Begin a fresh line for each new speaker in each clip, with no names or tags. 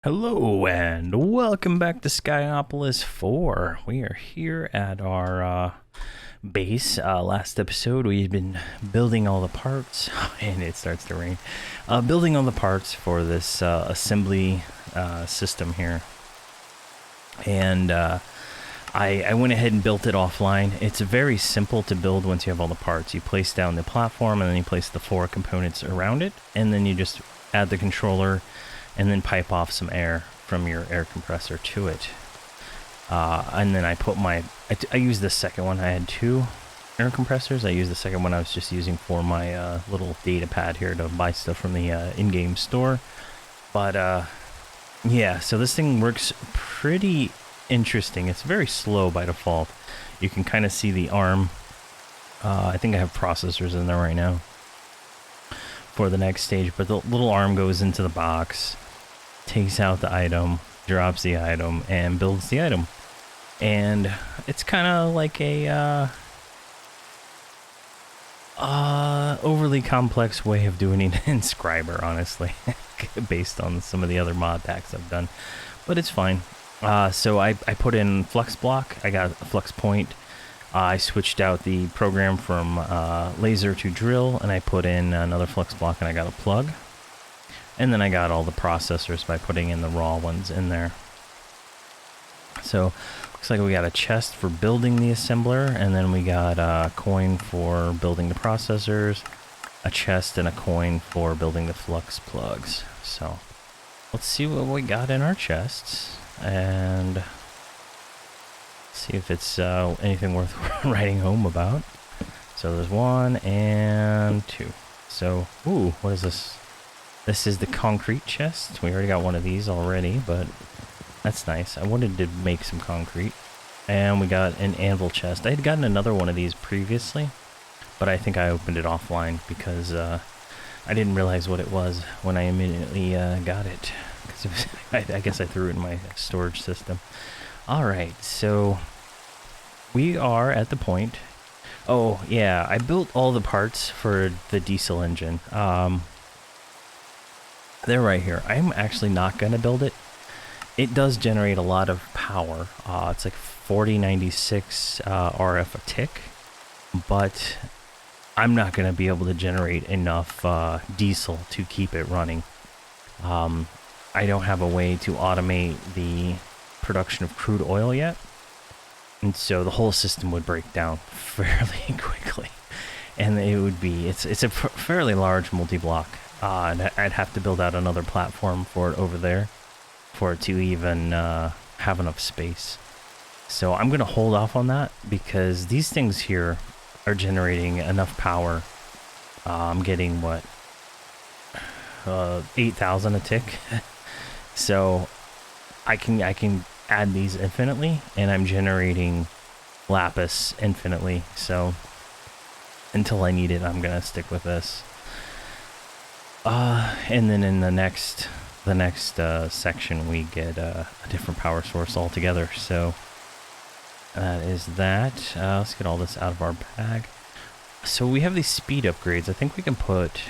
Hello and welcome back to Skyopolis 4. We are here at our base. Last episode we had been building all the parts, and it starts to rain. Building all the parts for this assembly system here. And I went ahead and built it offline. It's very simple to build once you have all the parts. You place down the platform and then you place the 4 components around it, and then you just add the controller and then pipe off some air from your air compressor to it. And then I put I used the second one. I had 2 air compressors. I used the second one I was just using for my little data pad here to buy stuff from the in-game store. But yeah, so this thing works pretty interesting. It's very slow by default. You can kind of see the arm. I think I have processors in there right now for the next stage, but the little arm goes into the box, takes out the item, drops the item, and builds the item. And it's kind of like a overly complex way of doing an inscriber, honestly, based on some of the other mod packs I've done. But it's fine. So I put in flux block. I got a flux point. I switched out the program from laser to drill, and I put in another flux block, and I got a plug. And then I got all the processors by putting in the raw ones in there. So looks like we got a chest for building the assembler, and then we got a coin for building the processors, a chest and a coin for building the flux plugs. So let's see what we got in our chests and see if it's anything worth writing home about. So there's 1 and 2. So, ooh, what is this? This is the concrete chest. We already got one of these already, but that's nice. I wanted to make some concrete. And we got an anvil chest. I had gotten another one of these previously, but I think I opened it offline because I didn't realize what it was when I immediately got it. Because I guess I threw it in my storage system. Alright, so we are at the point. Oh, yeah, I built all the parts for the diesel engine. They're right here. I'm actually not going to build it. It does generate a lot of power. It's like 4096 RF a tick, but I'm not going to be able to generate enough diesel to keep it running. I don't have a way to automate the production of crude oil yet, and so the whole system would break down fairly quickly, and it's a fairly large multi-block. And I'd have to build out another platform for it over there for it to even have enough space. So I'm going to hold off on that because these things here are generating enough power. I'm getting, what, 8,000 a tick. So I can add these infinitely, and I'm generating lapis infinitely. So until I need it, I'm going to stick with this. And then in the next section, we get a different power source altogether. So that is that. Let's get all this out of our bag. So we have these speed upgrades. I think we can put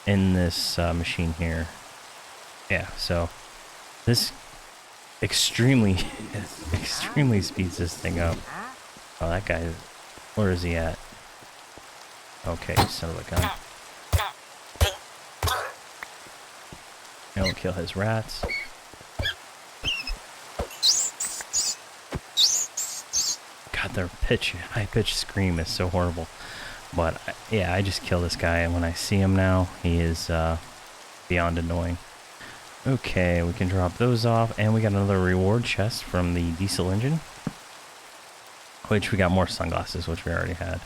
in this machine here. Yeah. So this extremely speeds this thing up. Oh, that guy. Where is he at? Okay, son of a gun. And we'll kill his rats. God, their high-pitched scream is so horrible. But yeah, I just kill this guy, and when I see him now, he is beyond annoying. Okay, we can drop those off, and we got another reward chest from the diesel engine, which we got more sunglasses, which we already had,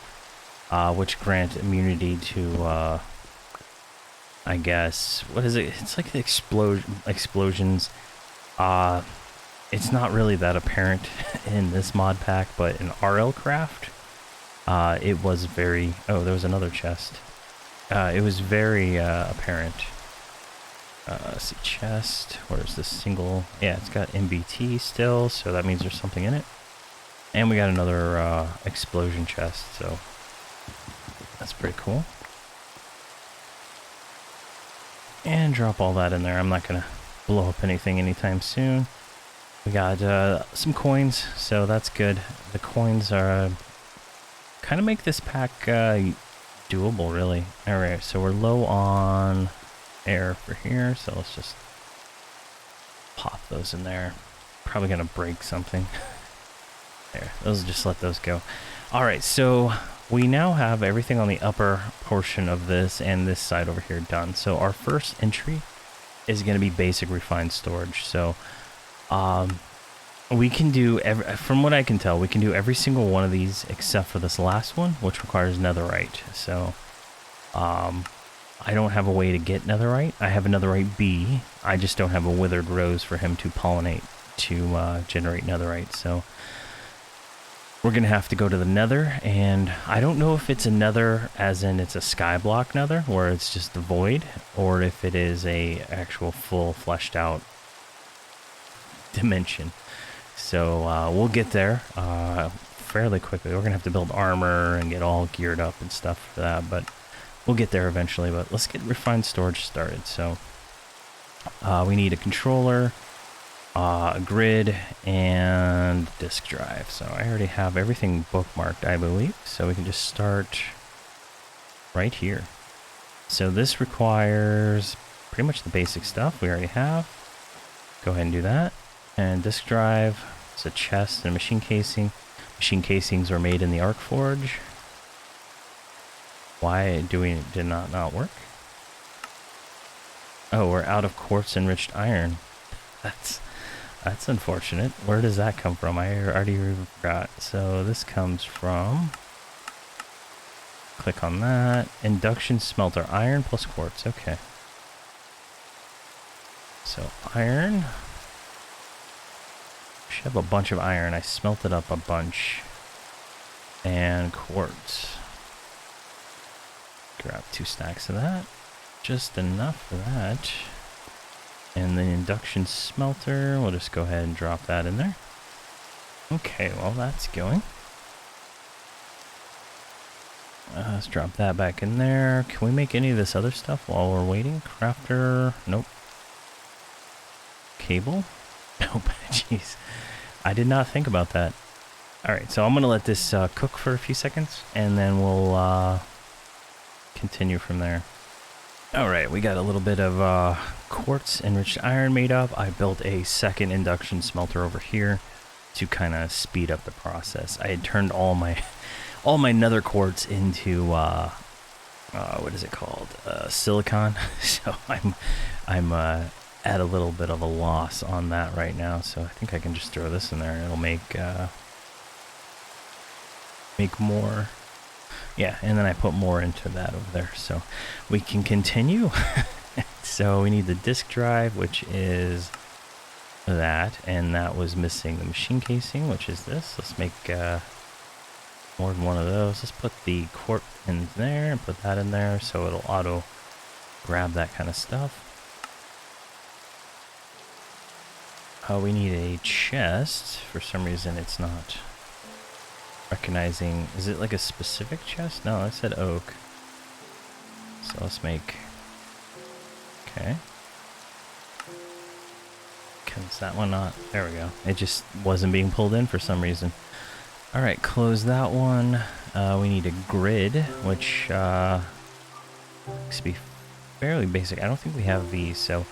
which grant immunity to I guess, what is it? It's like the explosions. It's not really that apparent in this mod pack, but in RL Craft, it was very... Oh, there was another chest. It was very apparent. Let's see, chest. Where's this single? Yeah, it's got MBT still, so that means there's something in it. And we got another explosion chest, so that's pretty cool. And drop all that in there. I'm not gonna blow up anything anytime soon. We got some coins, so that's good. The coins are kind of make this pack doable, really. All right, so we're low on air for here, so let's just pop those in there. Probably gonna break something. There, those, just let those go. All right, so we now have everything on the upper portion of this and this side over here done. So our first entry is going to be basic refined storage. So we can do, from what I can tell, we can do every single one of these except for this last one, which requires netherite. So I don't have a way to get netherite. I have a netherite bee. I just don't have a withered rose for him to pollinate to generate netherite. So we're going to have to go to the nether, and I don't know if it's a nether as in it's a skyblock nether where it's just the void, or if it is a actual full fleshed out dimension. So we'll get there fairly quickly. We're going to have to build armor and get all geared up and stuff for that, but we'll get there eventually. But let's get refined storage started. So we need a controller, a grid, and disk drive. So I already have everything bookmarked, I believe, so we can just start right here. So this requires pretty much the basic stuff we already have. Go ahead and do that. And disk drive, it's a chest and a machine casing. Machine casings are made in the Arc Forge. Why did not work? Oh, we're out of quartz enriched iron. That's unfortunate. Where does that come from? I already forgot. So this comes from... Click on that. Induction smelter. Iron plus quartz. Okay. So iron. Should have a bunch of iron. I smelted up a bunch. And quartz. Grab 2 stacks of that. Just enough for that. And the induction smelter, we'll just go ahead and drop that in there. Okay, well, that's going. Let's drop that back in there. Can we make any of this other stuff while we're waiting? Crafter, nope. Cable? Nope, jeez. I did not think about that. Alright, so I'm going to let this cook for a few seconds, and then we'll continue from there. Alright, we got a little bit of quartz enriched iron made up. I built a second induction smelter over here to kind of speed up the process. I had turned all my nether quartz into what is it called? Silicon. So I'm at a little bit of a loss on that right now. So I think I can just throw this in there and it'll make more. Yeah, and then I put more into that over there, so we can continue. So we need the disk drive, which is that, and that was missing the machine casing, which is this. Let's make more than one of those. Let's put the quartz in there and put that in there so it'll auto grab that kind of stuff. We need a chest. For some reason it's not recognizing. Is it like a specific chest? No, I said oak. So let's make... Okay. Is that one not? There we go. It just wasn't being pulled in for some reason. Alright, close that one. We need a grid, which looks to be fairly basic. I don't think we have these, so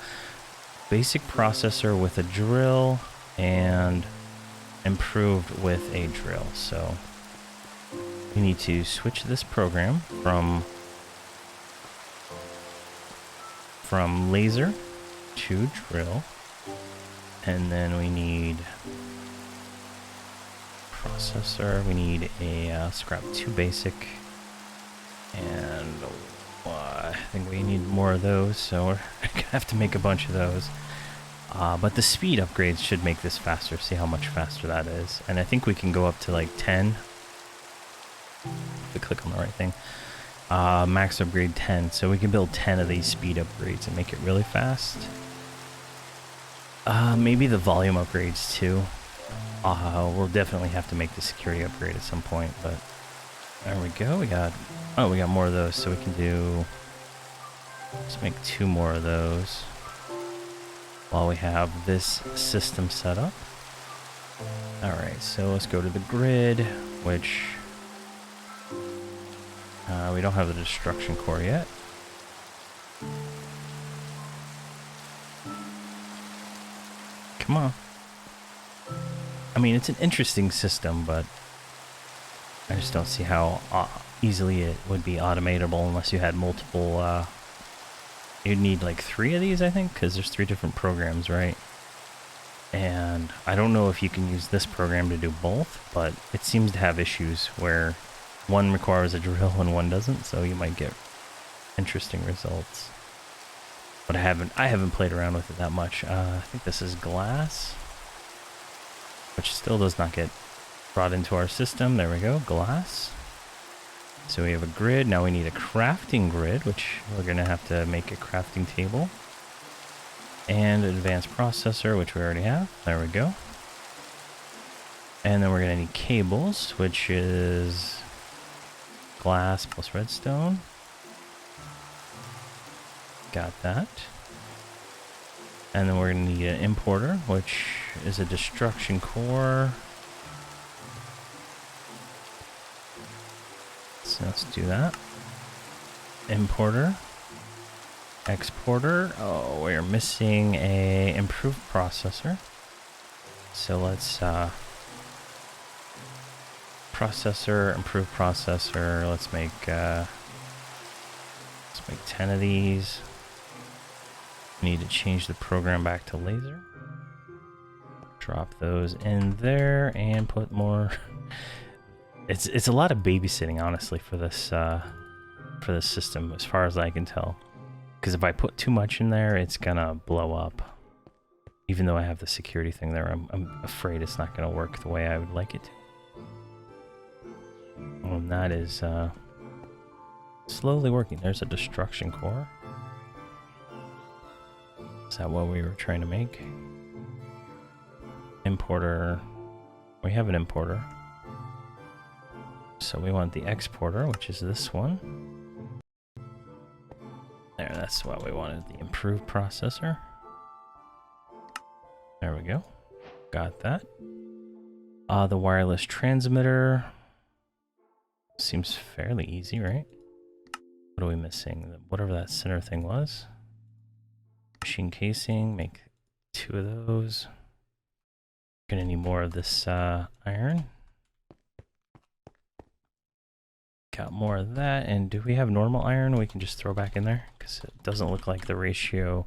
basic processor with a drill and improved with a drill. So we need to switch this program from laser to drill, and then we need processor. We need a scrap 2 basic, and I think we need more of those, so we're gonna have to make a bunch of those. But the speed upgrades should make this faster. See how much faster that is. And I think we can go up to like 10. If we click on the right thing. Max upgrade 10. So we can build 10 of these speed upgrades and make it really fast. Maybe the volume upgrades too. We'll definitely have to make the security upgrade at some point. But there we go. We got more of those. So we can do... Let's make 2 more of those. while we have this system set up. Alright, so let's go to the grid, which we don't have the destruction core yet. Come on. I mean, it's an interesting system, but I just don't see how easily it would be automatable unless you had multiple, you'd need like 3 of these, I think, because there's 3 different programs, right? And I don't know if you can use this program to do both, but it seems to have issues where one requires a drill and one doesn't, so you might get interesting results. But I haven't played around with it that much. I think this is glass, which still does not get brought into our system. There we go, glass. So we have a grid. Now we need a crafting grid, which we're going to have to make a crafting table. And an advanced processor, which we already have. There we go. And then we're going to need cables, which is glass plus redstone. Got that. And then we're going to need an importer, which is a destruction core. So let's do that. Importer. Exporter. Oh, we're missing a improved processor. So let's processor, improved processor. Let's make 10 of these. Need to change the program back to laser. Drop those in there and put more. It's a lot of babysitting, honestly, for this system, as far as I can tell. Because if I put too much in there, it's gonna blow up. Even though I have the security thing there, I'm afraid it's not gonna work the way I would like it to. And that is slowly working. There's a destruction core. Is that what we were trying to make? Importer. We have an importer. So we want the exporter, which is this one. There, that's what we wanted, the improved processor. There we go. Got that. The wireless transmitter. Seems fairly easy, right? What are we missing? Whatever that center thing was. Machine casing, make 2 of those. Gonna need more of this iron. Got more of that, and do we have normal iron we can just throw back in there? Because it doesn't look like the ratio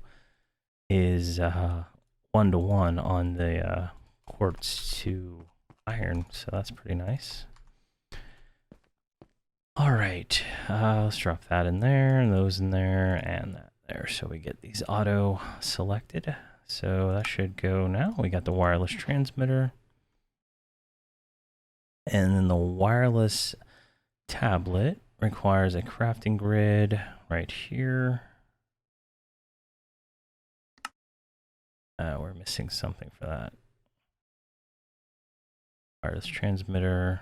is 1-to-1 on the quartz to iron, so that's pretty nice. All right, let's drop that in there, and those in there, and that there, so we get these auto selected. So that should go now. We got the wireless transmitter, and then the wireless tablet requires a crafting grid right here. We're missing something for that. Wireless transmitter.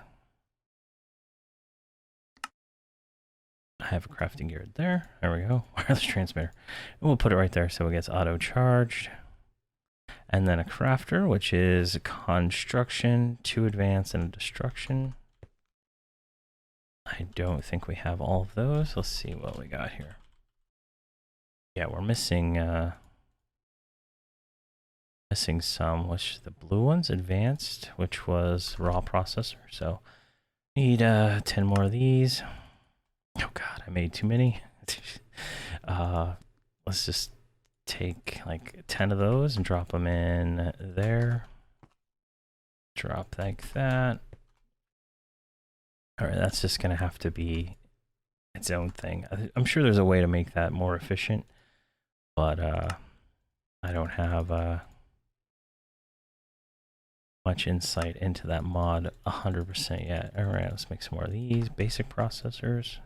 I have a crafting grid there. There we go. Wireless transmitter. And we'll put it right there so it gets auto charged. And then a crafter, which is a construction, 2 advanced, and a destruction. I don't think we have all of those. Let's see what we got here. Yeah, we're missing some, which the blue one's advanced, which was raw processor. So need 10 more of these. Oh god, I made too many. Let's just take like 10 of those and drop them in there. Drop like that. All right, that's just gonna have to be its own thing. I'm sure there's a way to make that more efficient, but I don't have much insight into that mod 100% yet. All right, let's make some more of these basic processors.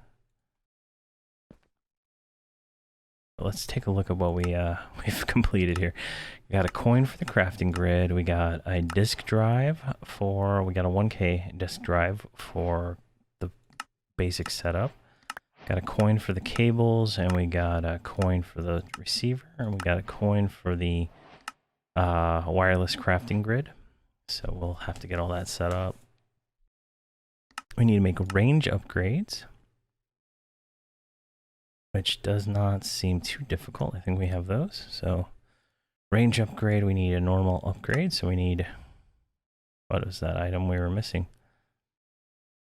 Let's take a look at what we've completed here. We got a coin for the crafting grid. We got a disk drive for, we got a 1K disk drive for the basic setup. Got a coin for the cables, and we got a coin for the receiver, and we got a coin for the a wireless crafting grid. So we'll have to get all that set up. We need to make range upgrades, which does not seem too difficult. I think we have those. So range upgrade, we need a normal upgrade. So we need, what was that item we were missing?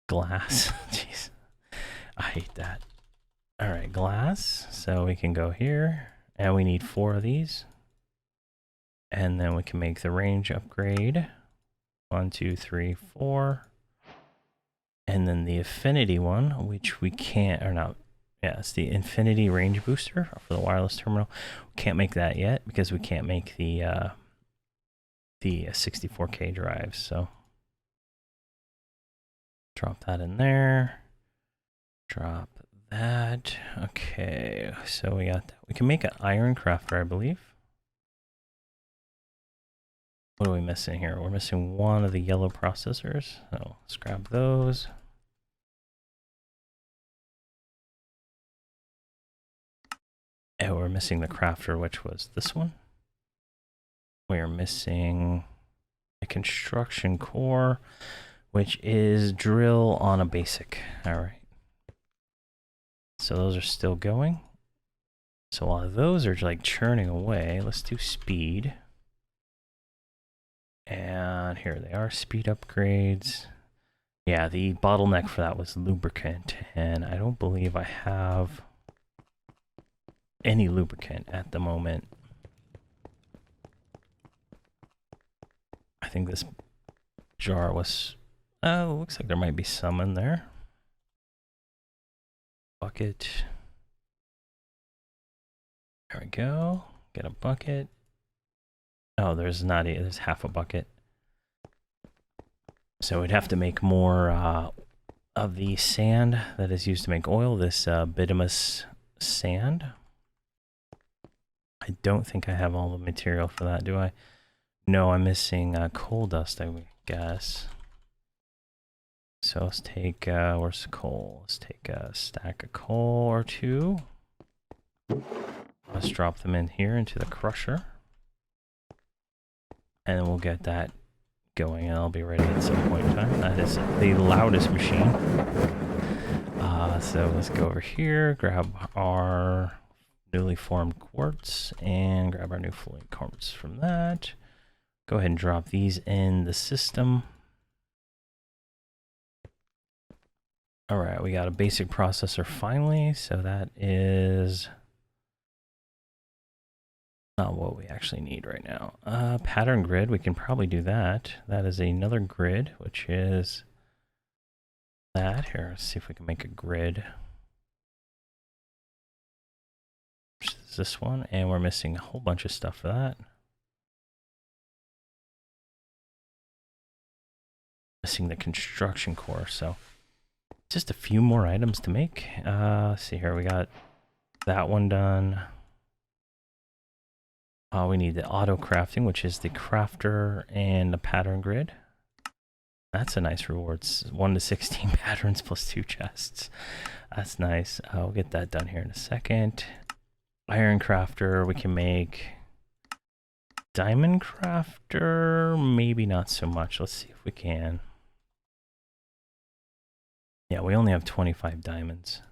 Glass. Jeez, I hate that. All right, glass. So we can go here, and we need 4 of these. And then we can make the range upgrade. 1, 2, 3, 4. And then the affinity one, which we can't, or not, yeah, it's the infinity range booster for the wireless terminal. We can't make that yet because we can't make the 64K drives. So drop that in there. Drop that. Okay, so we got that. We can make an iron crafter, I believe. What are we missing here? We're missing one of the yellow processors. So let's grab those. And we're missing the crafter, which was this one. We are missing a construction core, which is drill on a basic. All right. So those are still going. So while those are like churning away, let's do speed. And here they are, speed upgrades. Yeah, the bottleneck for that was lubricant, and I don't believe I have any lubricant at the moment. I think this jar was, oh, looks like there might be some in there. Bucket. There we go. Get a bucket. Oh, there's not, there's half a bucket. So we'd have to make more of the sand that is used to make oil, this bituminous sand. I don't think I have all the material for that, do I? No, I'm missing coal dust, I guess. So let's take, where's the coal? Let's take a stack of coal or 2. Let's drop them in here into the crusher. And then we'll get that going, and I'll be ready at some point in time. That is the loudest machine. So let's go over here, grab our newly formed quartz, and grab our new flowing quartz from that. Go ahead and drop these in the system. All right, we got a basic processor finally, so that is not what we actually need right now. Pattern grid, we can probably do that. That is another grid, which is that. Here, let's see if we can make a grid. Which is this one, and we're missing a whole bunch of stuff for that. Missing the construction core, so just a few more items to make. Let's see here, we got that one done. We need the auto crafting, which is the crafter and the pattern grid. That's a nice reward. It's 1 to 16 patterns plus 2 chests. That's nice. We'll get that done here in a second. Iron crafter, we can make. Diamond crafter, maybe not so much. Let's see if we can. Yeah, we only have 25 diamonds,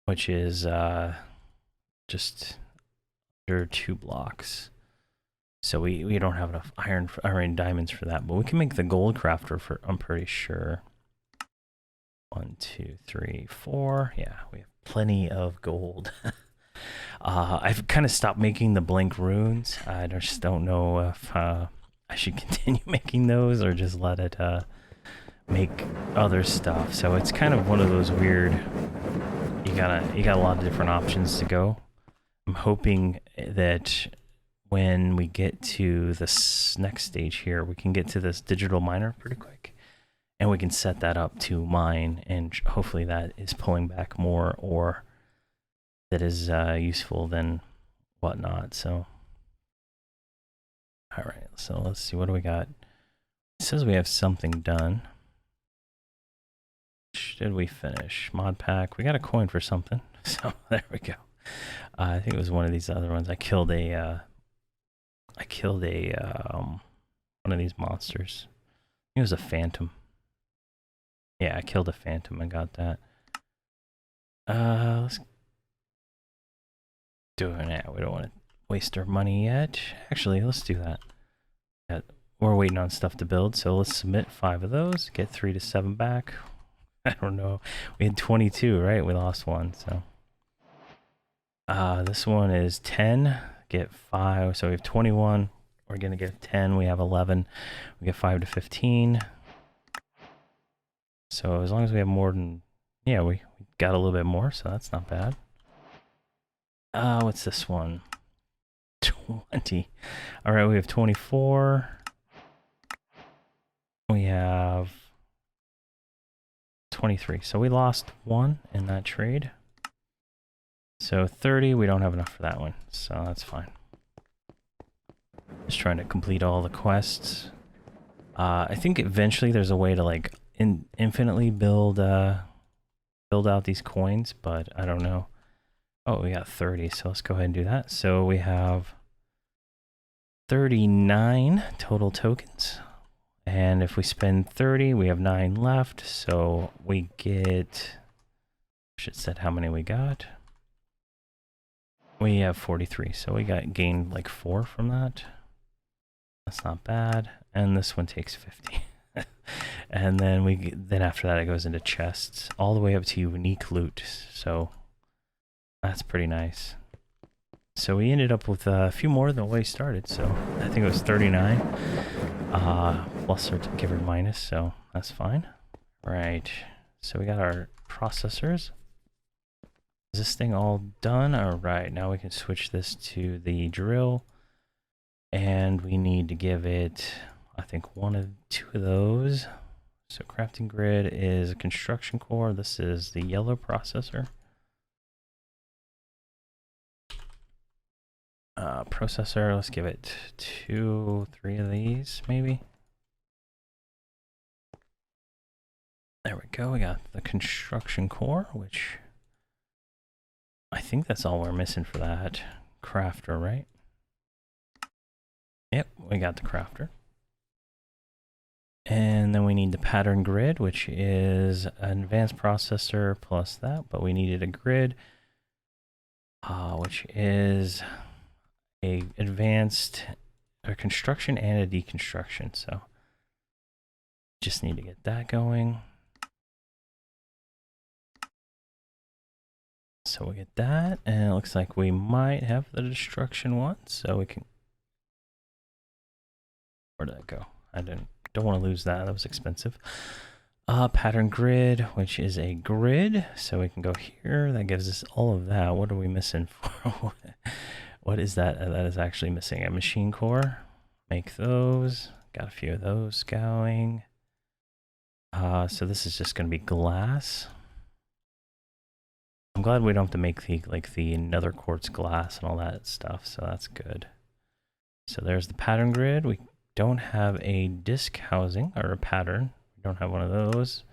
which is just under 2 blocks. So we don't have enough iron diamonds for that, but we can make the gold crafter for, I'm pretty sure. 1, 2, 3, 4. Yeah, we have plenty of gold. I've kind of stopped making the blank runes. I just don't know if I should continue making those or just let it make other stuff. So it's kind of one of those weird, you got a lot of different options to go. I'm hoping that when we get to this next stage here, we can get to this digital miner pretty quick, and we can set that up to mine, and hopefully that is pulling back more ore that is useful than whatnot. So all right, so let's see, what do we got? It says we have something done. Did we finish mod pack? We got a coin for something, so there we go. I think it was one of these other ones. I killed a I killed a one of these monsters. It was a phantom. Yeah, I killed a phantom. I got that. Let's do it now. We don't want to waste our money yet. Actually, let's do that. Yeah, we're waiting on stuff to build, so let's submit 5 of those. Get 3 to 7 back. I don't know. We had 22, right? We lost 1, so. This one is 10. Get 5, so we have 21. We're gonna get 10. We have 11. We get 5 to 15. So as long as we have more than, yeah, we got a little bit more, so that's not bad. What's this one? 20. All right, we have 24. We have 23. So we lost 1 in that trade. So 30, we don't have enough for that one, so that's fine. Just trying to complete all the quests. I think eventually there's a way to like infinitely build out these coins, but I don't know. Oh, we got 30, so let's go ahead and do that. So we have 39 total tokens. And if we spend 30, we have 9 left. So we get, I should said how many we got. We have 43, so we gained like 4 from that. That's not bad. And this one takes 50. And then after that it goes into chests all the way up to unique loot. So that's pretty nice. So we ended up with a few more than what we started. So I think it was 39 plus or give or minus. So that's fine. Right. So we got our processors. Is this thing all done? All right. Now we can switch this to the drill. And we need to give it, I think, 2 of those. So crafting grid is a construction core. This is the yellow processor. Processor, let's give it 2, 3 of these, maybe. There we go. We got the construction core, which I think that's all we're missing for that crafter, right? Yep, we got the crafter. And then we need the pattern grid, which is an advanced processor plus that, but we needed a grid, which is a advanced construction and a deconstruction. So just need to get that going. So we get that, and it looks like we might have the destruction one, so we can. Where did that go? I don't want to lose that. That was expensive. Pattern grid, which is a grid, so we can go here. That gives us all of that. What are we missing for? What is that? That is actually missing a machine core. Make those. Got a few of those going. So this is just going to be glass. I'm glad we don't have to make the nether quartz glass and all that stuff, so that's good. So there's the pattern grid. We don't have a disc housing or a pattern. We don't have one of those,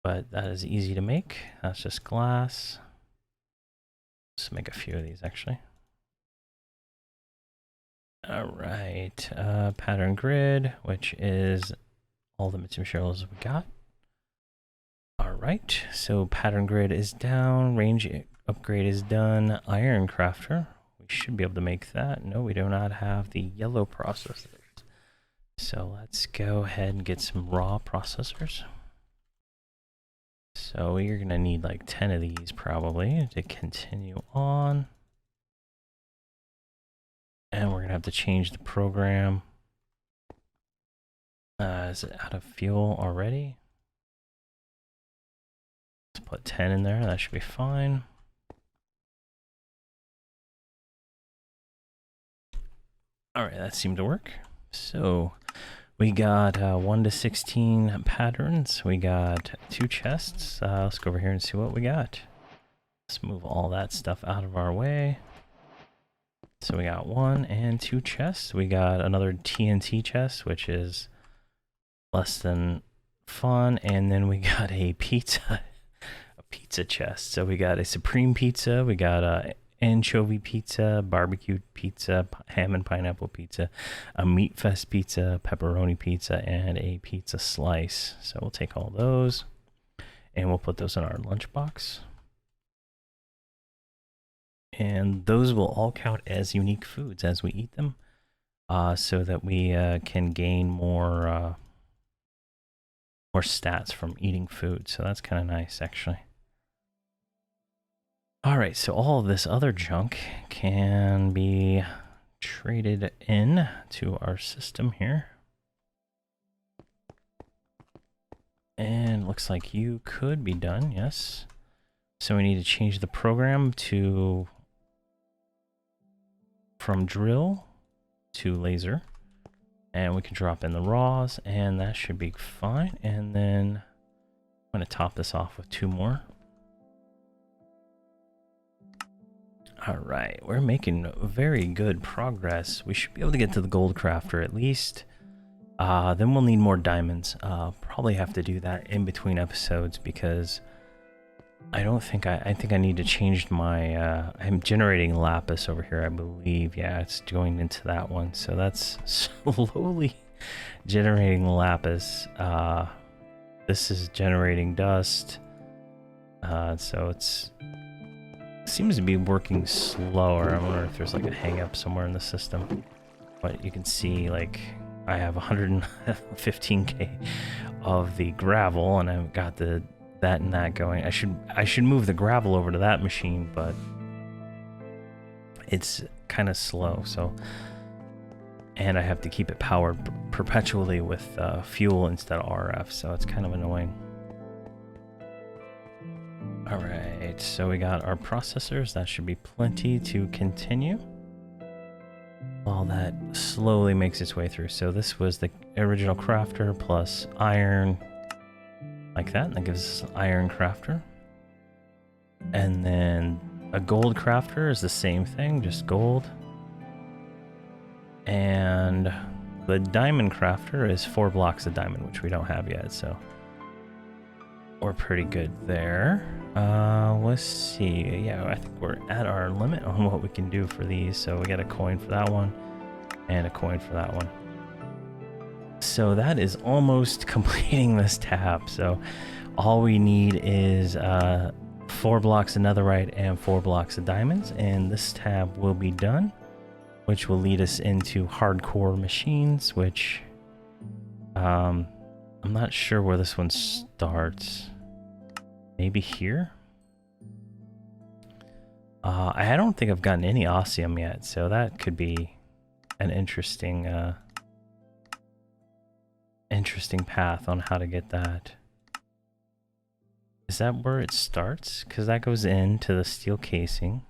but that is easy to make. That's just glass. Let's make a few of these actually. All right, pattern grid, which is all the materials we got. All right, so pattern grid is down, range upgrade is done, iron crafter. We should be able to make that. No, we do not have the yellow processors. So let's go ahead and get some raw processors. So you're gonna need like 10 of these probably to continue on. And we're gonna have to change the program. Is it out of fuel already? Let's put 10 in there, that should be fine. All right, that seemed to work. So we got 1 to 16 patterns. We got 2 chests. Let's go over here and see what we got. Let's move all that stuff out of our way. So we got 1 and 2 chests. We got another TNT chest, which is less than fun. And then we got a pizza chest. So we got a supreme pizza. We got anchovy pizza, barbecued pizza, ham and pineapple pizza, a meat fest pizza, pepperoni pizza, and a pizza slice. So we'll take all those and we'll put those in our lunchbox. And those will all count as unique foods as we eat them, so that we can gain more stats from eating food. So that's kind of nice, actually. All right, so all of this other junk can be traded in to our system here. And looks like you could be done, yes. So we need to change the program from drill to laser. And we can drop in the raws, and that should be fine. And then I'm going to top this off with 2 more. All right, we're making very good progress. We should be able to get to the gold crafter at least. Then we'll need more diamonds. Probably have to do that in between episodes because I don't think I think I need to change my I'm generating lapis over here, I believe. Yeah, it's going into that one. So that's slowly generating lapis. This is generating dust. So it seems to be working slower. I wonder if there's like a hang up somewhere in the system. But you can see like I have 115k of the gravel, and I've got that and that going. I should move the gravel over to that machine, but it's kind of slow. So, and I have to keep it powered perpetually with fuel instead of RF, so it's kind of annoying. All right, so we got our processors. That should be plenty to continue. All that slowly makes its way through. So this was the original crafter plus iron, like that. And that gives us an iron crafter. And then a gold crafter is the same thing, just gold. And the diamond crafter is 4 blocks of diamond, which we don't have yet, so we're pretty good there. Let's see. Yeah, I think we're at our limit on what we can do for these. So we got a coin for that one and a coin for that one. So that is almost completing this tab. So all we need is 4 blocks of netherite and 4 blocks of diamonds, and this tab will be done, which will lead us into hardcore machines, which I'm not sure where this one starts. Maybe here? I don't think I've gotten any osmium yet, so that could be an interesting path on how to get that. Is that where it starts? Because that goes into the steel casing.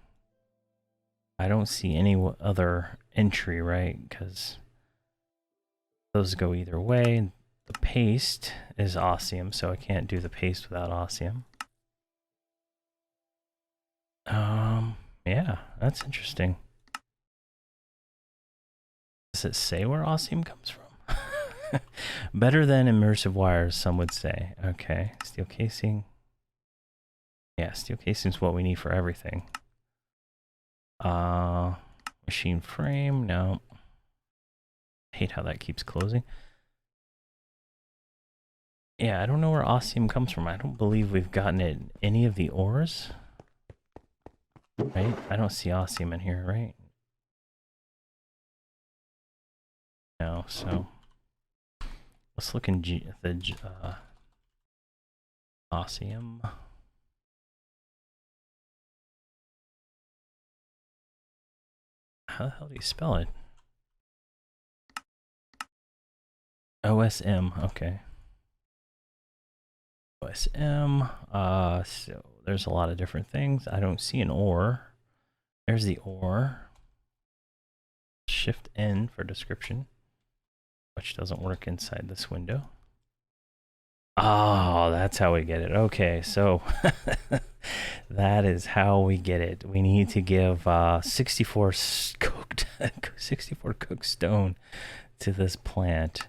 I don't see any other entry, right? Because those go either way. The paste is osmium, so I can't do the paste without osmium. Yeah, that's interesting. Does it say where osmium comes from? Better than immersive wires, some would say. Okay, steel casing. Yeah, steel casing is what we need for everything. Machine frame, no. Hate how that keeps closing. Yeah, I don't know where osmium comes from. I don't believe we've gotten it in any of the ores. Right? I don't see osmium in here, right? No, so let's look in the osmium. How the hell do you spell it? OSM, okay. OSM, so there's a lot of different things. I don't see an ore. There's the ore. Shift N for description, which doesn't work inside this window. Oh, that's how we get it. Okay, so that is how we get it. We need to give 64 cooked stone to this plant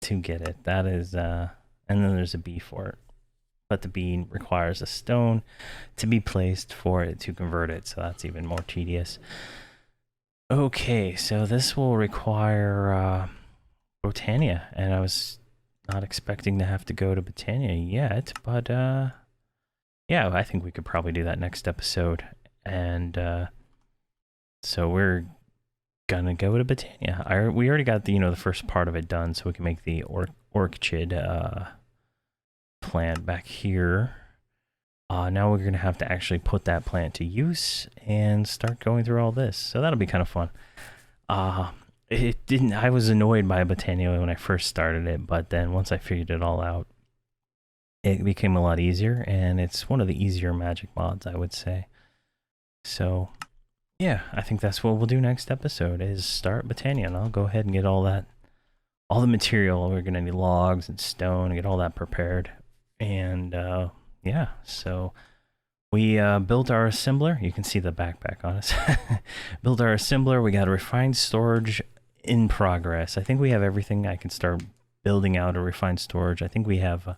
to get it. That is, and then there's a B for it. but the bean requires a stone to be placed for it to convert it, so that's even more tedious. Okay, so this will require Botania, and I was not expecting to have to go to Botania yet, but yeah, I think we could probably do that next episode. And so we're gonna go to Botania. We already got the the first part of it done, so we can make the orchid plant back here. Now we're gonna have to actually put that plant to use and start going through all this. So that'll be kind of fun. It didn't. I was annoyed by Botania when I first started it, but then once I figured it all out, it became a lot easier, and it's one of the easier magic mods, I would say. So yeah, I think that's what we'll do next episode is start Botania, and I'll go ahead and get all the material. We're gonna need logs and stone and get all that prepared. And yeah, so we built our assembler. You can see the backpack on us. Built our assembler. We got a refined storage in progress. I think we have everything. I can start building out a refined storage. I think we have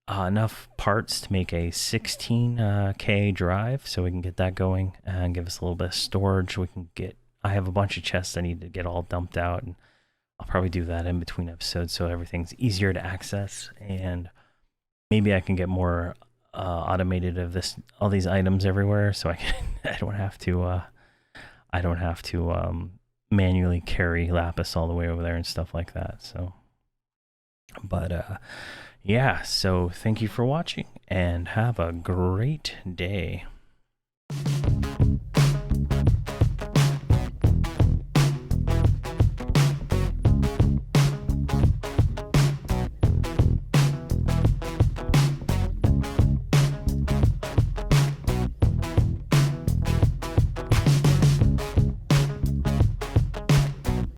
enough parts to make a 16K drive, so we can get that going and give us a little bit of storage. I have a bunch of chests I need to get all dumped out, and I'll probably do that in between episodes so everything's easier to access, and maybe I can get more automated of all these items everywhere, so I don't have to manually carry lapis all the way over there and stuff like that. So, but yeah, so thank you for watching and have a great day.